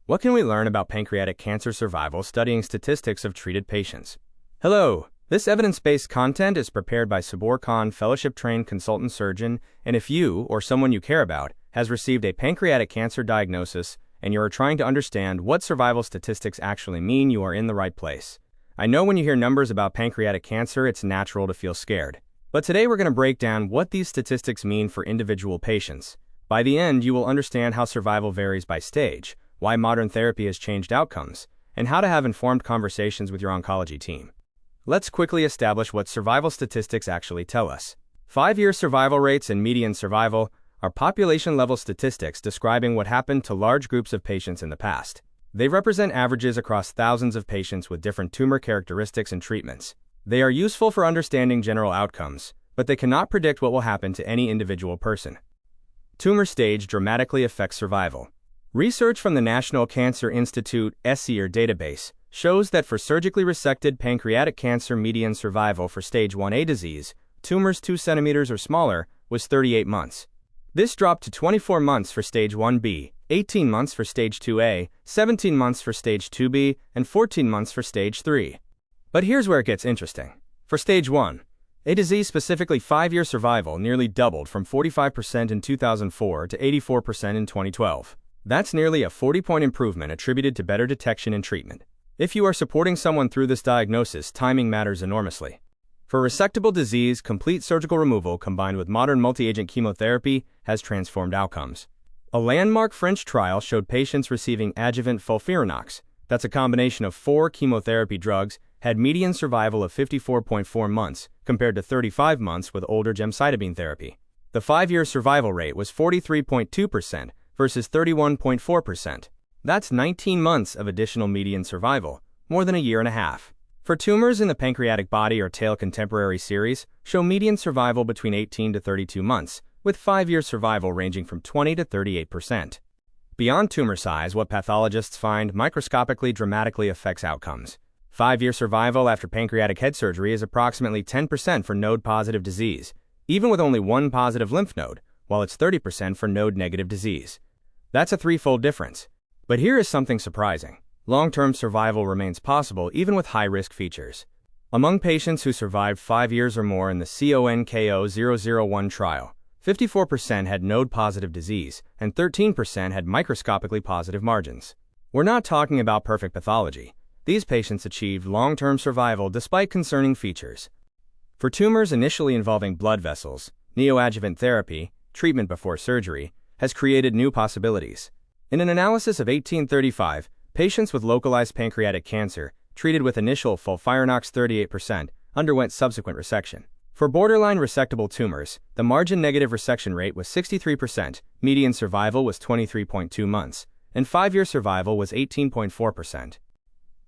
What can we learn about pancreatic cancer survival studying statistics of treated patients? Hello, this evidence-based content is prepared by Saboor fellowship-trained consultant surgeon, and if you, or someone you care about, has received a pancreatic cancer diagnosis and you are trying to understand what survival statistics actually mean, you are in the right place. I know when you hear numbers about pancreatic cancer, it's natural to feel scared. But today we're going to break down what these statistics mean for individual patients. By the end, you will understand how survival varies by stage, why modern therapy has changed outcomes, and how to have informed conversations with your oncology team. Let's quickly establish what survival statistics actually tell us. 5-year survival rates and median survival are population-level statistics describing what happened to large groups of patients in the past. They represent averages across thousands of patients with different tumor characteristics and treatments. They are useful for understanding general outcomes, but they cannot predict what will happen to any individual person. Tumor stage dramatically affects survival. Research from the National Cancer Institute SEER database shows that for surgically resected pancreatic cancer, median survival for stage 1A disease, tumors 2 centimeters or smaller, was 38 months. This dropped to 24 months for stage 1B, 18 months for stage 2A, 17 months for stage 2B, and 14 months for stage 3. But here's where it gets interesting. For stage 1A disease specifically, 5-year survival nearly doubled from 45% in 2004 to 84% in 2012. That's nearly a 40-point improvement attributed to better detection and treatment. If you are supporting someone through this diagnosis, timing matters enormously. For resectable disease, complete surgical removal combined with modern multi-agent chemotherapy has transformed outcomes. A landmark French trial showed patients receiving adjuvant FOLFIRINOX, that's a combination of 4 chemotherapy drugs, had median survival of 54.4 months, compared to 35 months with older gemcitabine therapy. The 5-year survival rate was 43.2% versus 31.4%. That's 19 months of additional median survival, more than a year and a half. For tumors in the pancreatic body or tail, contemporary series show median survival between 18 to 32 months, with 5-year survival ranging from 20 to 38%. Beyond tumor size, what pathologists find microscopically dramatically affects outcomes. 5-year survival after pancreatic head surgery is approximately 10% for node-positive disease, even with only one positive lymph node, while it's 30% for node-negative disease. That's a threefold difference. But here is something surprising. Long-term survival remains possible even with high-risk features. Among patients who survived 5 years or more in the CONKO-001 trial, 54% had node-positive disease and 13% had microscopically positive margins. We're not talking about perfect pathology. These patients achieved long-term survival despite concerning features. For tumors initially involving blood vessels, neoadjuvant therapy, treatment before surgery, has created new possibilities. In an analysis of 1835, patients with localized pancreatic cancer, treated with initial FOLFIRINOX 38%, underwent subsequent resection. For borderline resectable tumors, the margin-negative resection rate was 63%, median survival was 23.2 months, and 5-year survival was 18.4%.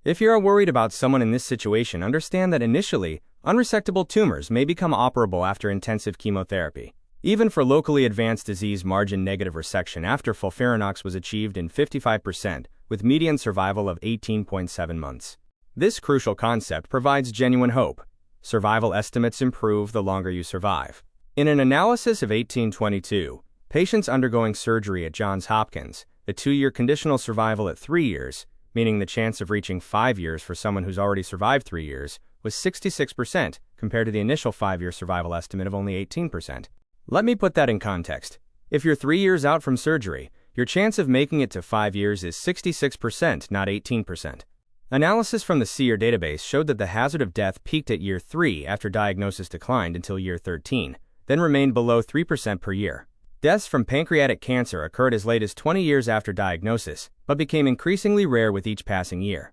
If you are worried about someone in this situation, understand that initially, unresectable tumors may become operable after intensive chemotherapy. Even for locally advanced disease, margin-negative resection after FOLFIRINOX was achieved in 55%, with median survival of 18.7 months. This crucial concept provides genuine hope. Survival estimates improve the longer you survive. In an analysis of 1822, patients undergoing surgery at Johns Hopkins, the 2-year conditional survival at 3 years, meaning the chance of reaching 5 years for someone who's already survived 3 years, was 66% compared to the initial 5-year survival estimate of only 18%. Let me put that in context. If you're 3 years out from surgery, your chance of making it to 5 years is 66%, not 18%. Analysis from the SEER database showed that the hazard of death peaked at year 3 after diagnosis declined until year 13, then remained below 3% per year. Deaths from pancreatic cancer occurred as late as 20 years after diagnosis, but became increasingly rare with each passing year.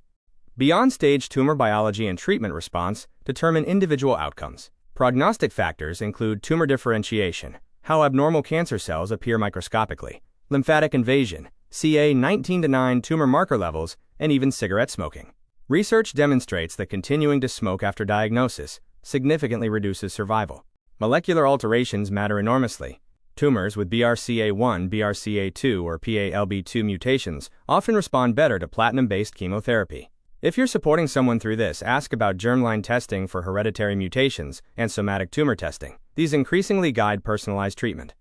Beyond stage, tumor biology and treatment response determine individual outcomes. Prognostic factors include tumor differentiation, how abnormal cancer cells appear microscopically, lymphatic invasion, CA19-9 tumor marker levels, and even cigarette smoking. Research demonstrates that continuing to smoke after diagnosis significantly reduces survival. Molecular alterations matter enormously. Tumors with BRCA1, BRCA2, or PALB2 mutations often respond better to platinum-based chemotherapy. If you're supporting someone through this, ask about germline testing for hereditary mutations and somatic tumor testing. These increasingly guide personalized treatment.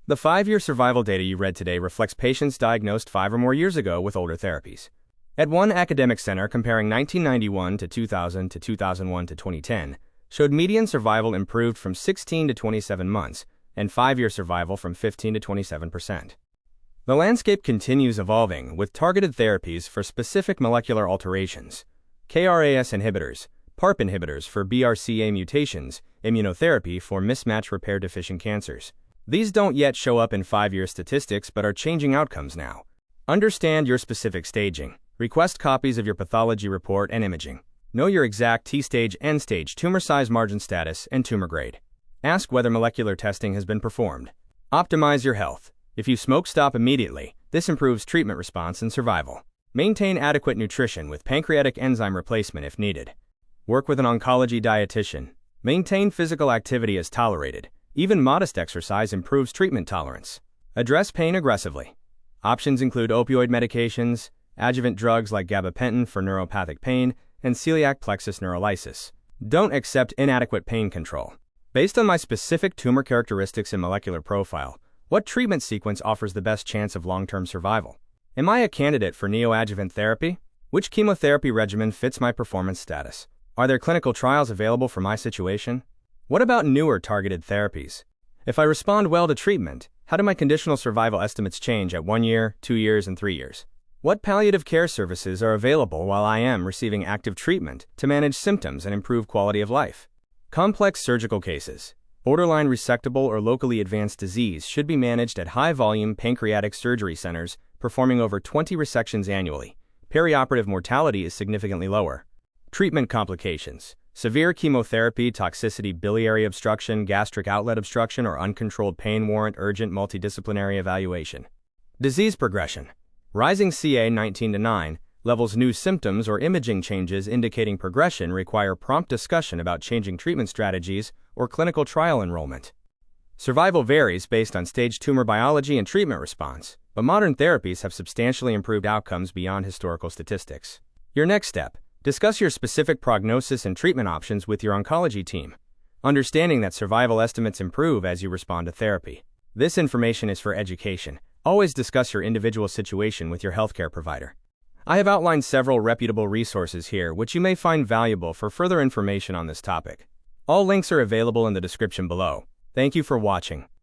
The 5-year survival data you read today reflects patients diagnosed 5 or more years ago with older therapies. At one academic center comparing 1991 to 2000 to 2001 to 2010, showed median survival improved from 16 to 27 months, and 5-year survival from 15 to 27%. The landscape continues evolving, with targeted therapies for specific molecular alterations, KRAS inhibitors, PARP inhibitors for BRCA mutations, immunotherapy for mismatch repair-deficient cancers. These don't yet show up in 5-year statistics but are changing outcomes now. Understand your specific staging. Request copies of your pathology report and imaging. Know your exact T-stage, N-stage, tumor size, margin status, and tumor grade. Ask whether molecular testing has been performed. Optimize your health. If you smoke, stop immediately. This improves treatment response and survival. Maintain adequate nutrition with pancreatic enzyme replacement if needed. Work with an oncology dietitian. Maintain physical activity as tolerated. Even modest exercise improves treatment tolerance. Address pain aggressively. Options include opioid medications, adjuvant drugs like gabapentin for neuropathic pain, and celiac plexus neurolysis. Don't accept inadequate pain control. Based on my specific tumor characteristics and molecular profile, what treatment sequence offers the best chance of long-term survival? Am I a candidate for neoadjuvant therapy? Which chemotherapy regimen fits my performance status? Are there clinical trials available for my situation? What about newer targeted therapies? If I respond well to treatment, how do my conditional survival estimates change at 1 year, 2 years, and 3 years? What palliative care services are available while I am receiving active treatment to manage symptoms and improve quality of life? Complex surgical cases, borderline resectable or locally advanced disease should be managed at high-volume pancreatic surgery centers performing over 20 resections annually. Perioperative mortality is significantly lower. Treatment complications, severe chemotherapy, toxicity, biliary obstruction, gastric outlet obstruction, or uncontrolled pain warrant urgent multidisciplinary evaluation. Disease progression. Rising CA 19-9 levels, new symptoms or imaging changes indicating progression require prompt discussion about changing treatment strategies or clinical trial enrollment. Survival varies based on stage tumor biology and treatment response, but modern therapies have substantially improved outcomes beyond historical statistics. Your next step: discuss your specific prognosis and treatment options with your oncology team, understanding that survival estimates improve as you respond to therapy. This information is for education. Always discuss your individual situation with your healthcare provider. I have outlined several reputable resources here which you may find valuable for further information on this topic. All links are available in the description below. Thank you for watching.